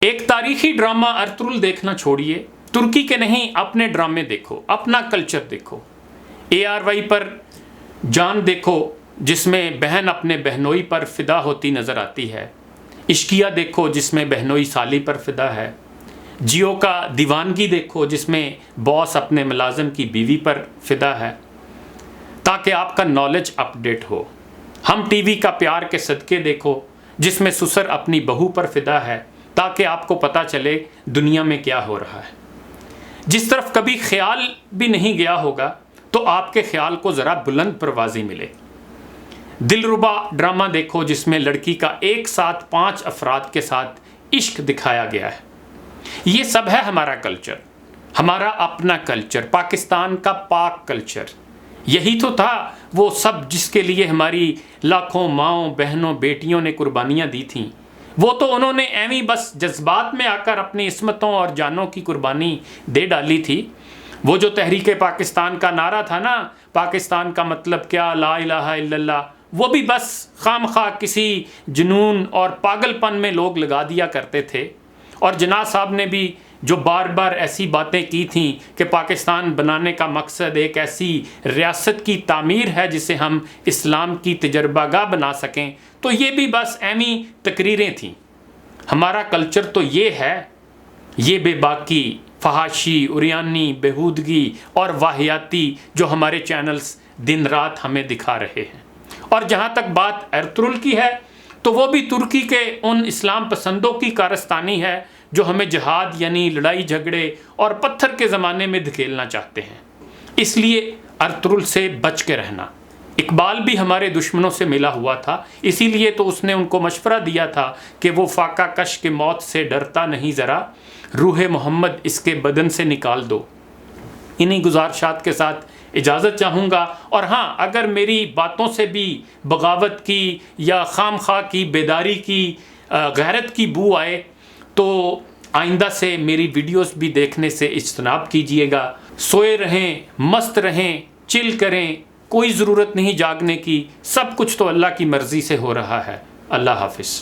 ایک تاریخی drama Ertugrul دیکھنا چھوڑیے، ترکی کے نہیں اپنے ڈرامے دیکھو، اپنا کلچر دیکھو۔ ARY پر جان دیکھو جس میں بہن اپنے بہنوئی پر فدا ہوتی نظر آتی ہے، عشقیہ دیکھو جس میں بہنوئی سالی پر فدا ہے، جیو کا دیوانگی دیکھو جس میں باس اپنے ملازم کی بیوی پر فدا ہے، تاکہ آپ کا نالج اپ ڈیٹ ہو۔ ہم ٹی وی کا پیار کے صدقے دیکھو جس میں سسر اپنی بہو پر فدا ہے، تاکہ آپ کو پتہ چلے دنیا میں کیا ہو رہا ہے۔ جس طرف کبھی خیال بھی نہیں گیا ہوگا تو آپ کے خیال کو ذرا بلند پروازی ملے۔ دلربا ڈرامہ دیکھو جس میں لڑکی کا ایک ساتھ 5 افراد کے ساتھ عشق دکھایا گیا ہے۔ یہ سب ہے ہمارا کلچر، ہمارا اپنا کلچر، پاکستان کا پاک کلچر۔ یہی تو تھا وہ سب جس کے لیے ہماری لاکھوں ماؤں بہنوں بیٹیوں نے قربانیاں دی تھیں۔ وہ تو انہوں نے ایویں بس جذبات میں آ کر اپنی عصمتوں اور جانوں کی قربانی دے ڈالی تھی۔ وہ جو تحریک پاکستان کا نعرہ تھا نا، پاکستان کا مطلب کیا، لا الہ الا اللہ، وہ بھی بس خام خواہ کسی جنون اور پاگل پن میں لوگ لگا دیا کرتے تھے۔ اور جناح صاحب نے بھی جو بار بار ایسی باتیں کی تھیں کہ پاکستان بنانے کا مقصد ایک ایسی ریاست کی تعمیر ہے جسے ہم اسلام کی تجربہ گاہ بنا سکیں، تو یہ بھی بس ایویں تقریریں تھیں۔ ہمارا کلچر تو یہ ہے، یہ بے باکی، فحاشی، عریانی، بےہودگی اور واہیاتی جو ہمارے چینلز دن رات ہمیں دکھا رہے ہیں۔ اور جہاں تک بات ارطغرل کی ہے تو وہ بھی ترکی کے ان اسلام پسندوں کی کارستانی ہے جو ہمیں جہاد یعنی لڑائی جھگڑے اور پتھر کے زمانے میں دھکیلنا چاہتے ہیں۔ اس لیے ارطغرل سے بچ کے رہنا۔ اقبال بھی ہمارے دشمنوں سے ملا ہوا تھا، اسی لیے تو اس نے ان کو مشورہ دیا تھا کہ وہ فاقہ کش کے موت سے ڈرتا نہیں ذرا، روح محمد اس کے بدن سے نکال دو۔ انہی گزارشات کے ساتھ اجازت چاہوں گا، اور ہاں اگر میری باتوں سے بھی بغاوت کی یا خام خواہ کی بیداری کی غیرت کی بو آئے تو آئندہ سے میری ویڈیوز بھی دیکھنے سے اجتناب کیجئے گا۔ سوئے رہیں، مست رہیں، چل کریں، کوئی ضرورت نہیں جاگنے کی، سب کچھ تو اللہ کی مرضی سے ہو رہا ہے۔ اللہ حافظ۔